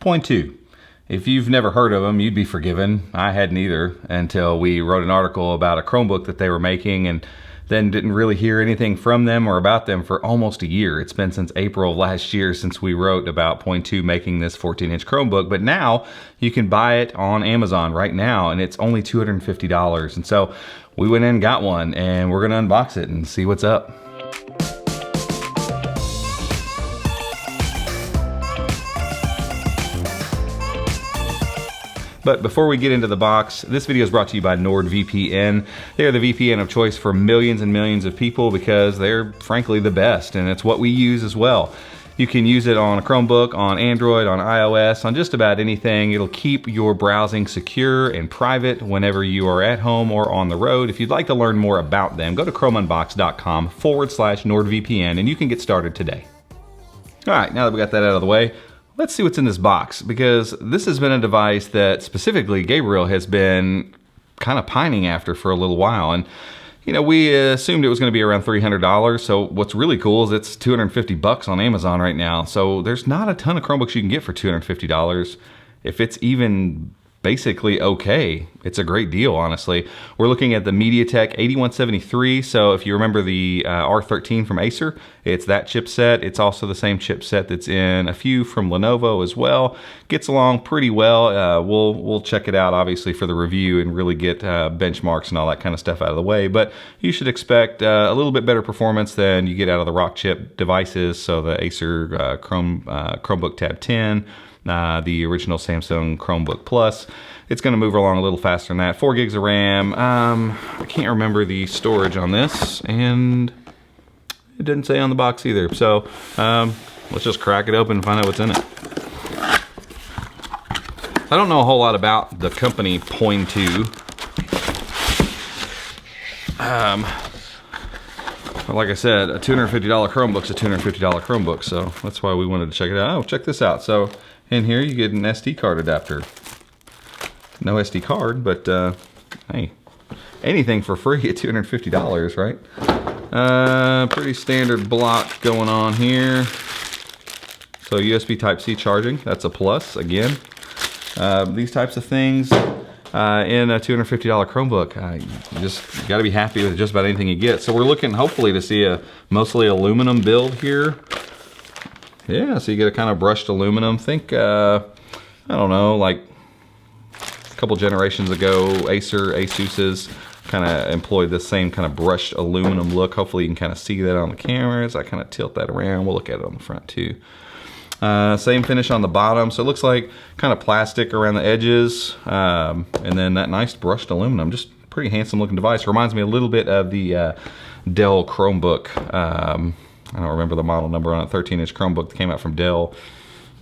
Point 2. If you've never heard of them, you'd be forgiven. I hadn't either until we wrote an article about a Chromebook that they were making, and then didn't really hear anything from them or about them for almost a year. It's been since April of last year since we wrote about Point 2 making this 14-inch Chromebook, but now you can buy it on Amazon right now, and it's only $250. And so we went in and got one, and we're gonna unbox it and see what's up. But before we get into the box, this video is brought to you by NordVPN. They are the VPN of choice for millions and millions of people because they're frankly the best, and it's what we use as well. You can use it on a Chromebook, on Android, on iOS, on just about anything. It'll keep your browsing secure and private whenever you are at home or on the road. If you'd like to learn more about them, go to chromeunbox.com/NordVPN and you can get started today. All right, now that we got that out of the way, let's see what's in this box, because this has been a device that specifically Gabriel has been kind of pining after for a little while. And you know, we assumed it was going to be around $300. So what's really cool is it's $250 on Amazon right now. So there's not a ton of Chromebooks you can get for $250. If it's even basically okay, it's a great deal, honestly. We're looking at the MediaTek 8173. So if you remember the R13 from Acer, it's that chipset. It's also the same chipset that's in a few from Lenovo as well. Gets along pretty well. We'll check it out, obviously, for the review and really get benchmarks and all that kind of stuff out of the way. But you should expect a little bit better performance than you get out of the Rockchip devices. So the Acer Chromebook Tab 10, the original Samsung Chromebook Plus. It's going to move along a little faster than that. 4 gigs of RAM. I can't remember the storage on this, and it didn't say on the box either. So let's just crack it open and find out what's in it. I don't know a whole lot about the company Point 2. Like I said, a $250 Chromebook's a $250 Chromebook, so that's why we wanted to check it out. Oh, check this out. So in here you get an SD card adapter. No SD card, but hey, anything for free at $250, right? Pretty standard block going on here. So USB Type-C charging, that's a plus again. These types of things in a $250 Chromebook, you just got to be happy with just about anything you get. So we're looking hopefully to see a mostly aluminum build here. Yeah, so you get a kind of brushed aluminum. Think, I don't know, like a couple generations ago, Asus's kind of employed this same kind of brushed aluminum look. Hopefully you can kind of see that on the cameras. I kind of tilt that around. We'll look at it on the front too. Same finish on the bottom. So it looks like kind of plastic around the edges. And then that nice brushed aluminum. Just pretty handsome looking device. Reminds me a little bit of the Dell Chromebook. I don't remember the model number on it. 13-inch Chromebook that came out from Dell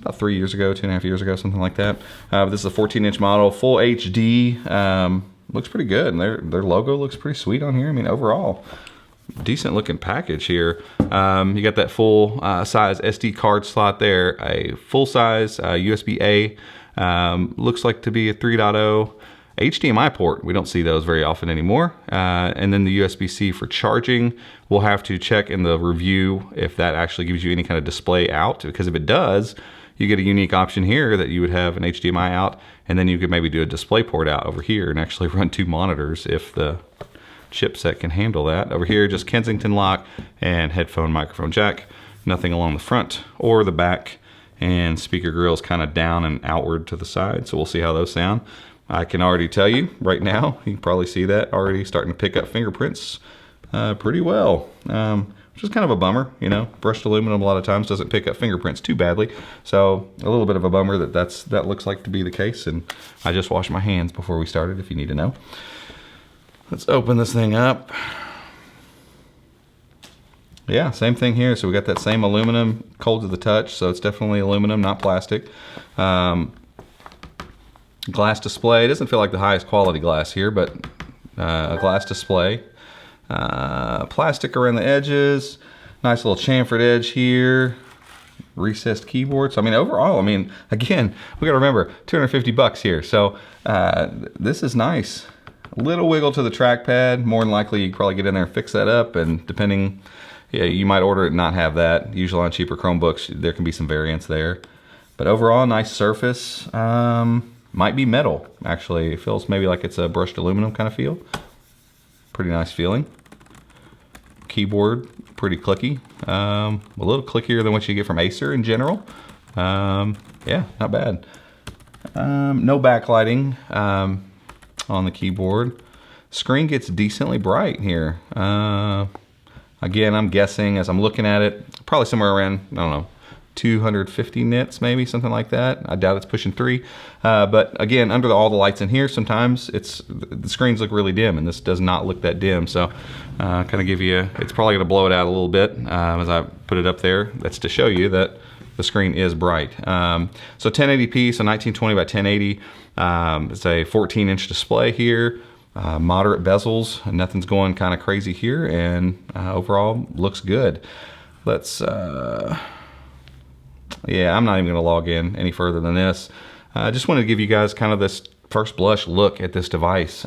about 3 years ago, 2.5 years ago, something like that. But this is a 14-inch model, full HD. Looks pretty good, and their logo looks pretty sweet on here. I mean, overall, decent looking package here. You got that full size SD card slot there, a full size USB-A. Looks like to be a 3.0. HDMI port, we don't see those very often anymore. And then the USB-C for charging. We'll have to check in the review if that actually gives you any kind of display out, because if it does, you get a unique option here that you would have an HDMI out, and then you could maybe do a display port out over here and actually run 2 monitors if the chipset can handle that. Over here, just Kensington lock and headphone microphone jack. Nothing along the front or the back, and speaker grills kind of down and outward to the side, so we'll see how those sound. I can already tell you right now, you can probably see that already starting to pick up fingerprints pretty well, which is kind of a bummer. You know, brushed aluminum a lot of times doesn't pick up fingerprints too badly, so a little bit of a bummer that looks like to be the case. And I just washed my hands before we started, if you need to know. Let's open this thing up. Yeah, same thing here. So we got that same aluminum, cold to the touch, so it's definitely aluminum, not plastic. Glass display. It doesn't feel like the highest quality glass here, but a glass display. Plastic around the edges. Nice little chamfered edge here. Recessed keyboard. So I mean, overall, I mean, again, we gotta remember, $250 here. So this is nice. A little wiggle to the trackpad. More than likely, you can probably get in there and fix that up. And depending, yeah, you might order it and not have that. Usually on cheaper Chromebooks, there can be some variance there. But overall, nice surface. Might be metal, actually. It feels maybe like it's a brushed aluminum kind of feel. Pretty nice feeling. Keyboard, pretty clicky. A little clickier than what you get from Acer in general. Yeah, not bad. No backlighting on the keyboard. Screen gets decently bright here. Again, I'm guessing as I'm looking at it, probably somewhere around, I don't know, 250 nits, maybe something like that. I doubt it's pushing 3. But again, under all the lights in here, sometimes the screens look really dim, and this does not look that dim. So kind of give you, it's probably gonna blow it out a little bit as I put it up there. That's to show you that the screen is bright. So 1080p, so 1920 by 1080. It's a 14-inch display here. Moderate bezels, nothing's going kind of crazy here, and overall looks good. Let's, yeah, I'm not even gonna log in any further than this. I just wanted to give you guys kind of this first blush look at this device.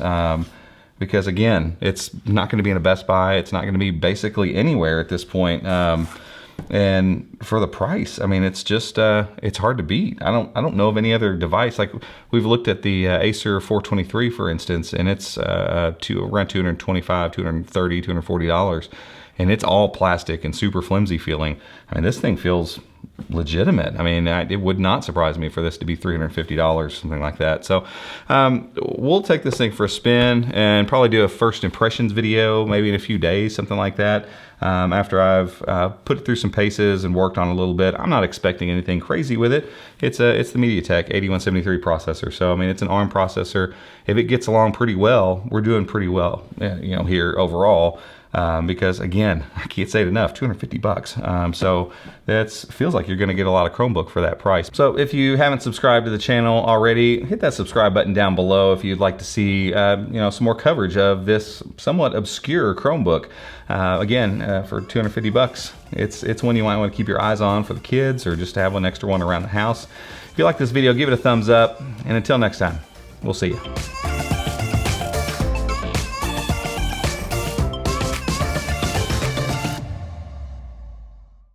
Because again, it's not gonna be in a Best Buy, it's not gonna be basically anywhere at this point. And for the price, I mean, it's just, it's hard to beat. I don't know of any other device. Like we've looked at the Acer 423, for instance, and it's around $225, $230, $240. And it's all plastic and super flimsy feeling. I mean, this thing feels legitimate. I mean, it would not surprise me for this to be $350, something like that. So we'll take this thing for a spin and probably do a first impressions video, maybe in a few days, something like that. After I've put it through some paces and worked on it a little bit. I'm not expecting anything crazy with it. It's the MediaTek 8173 processor. So, I mean, it's an ARM processor. If it gets along pretty well, we're doing pretty well, you know, here overall. Because again, I can't say it enough, 250 bucks. So that feels like you're gonna get a lot of Chromebook for that price. So if you haven't subscribed to the channel already, hit that subscribe button down below if you'd like to see, you know, some more coverage of this somewhat obscure Chromebook. Again, for 250 bucks, it's one you might want to keep your eyes on for the kids or just to have one extra one around the house. If you like this video, give it a thumbs up, and until next time, we'll see you.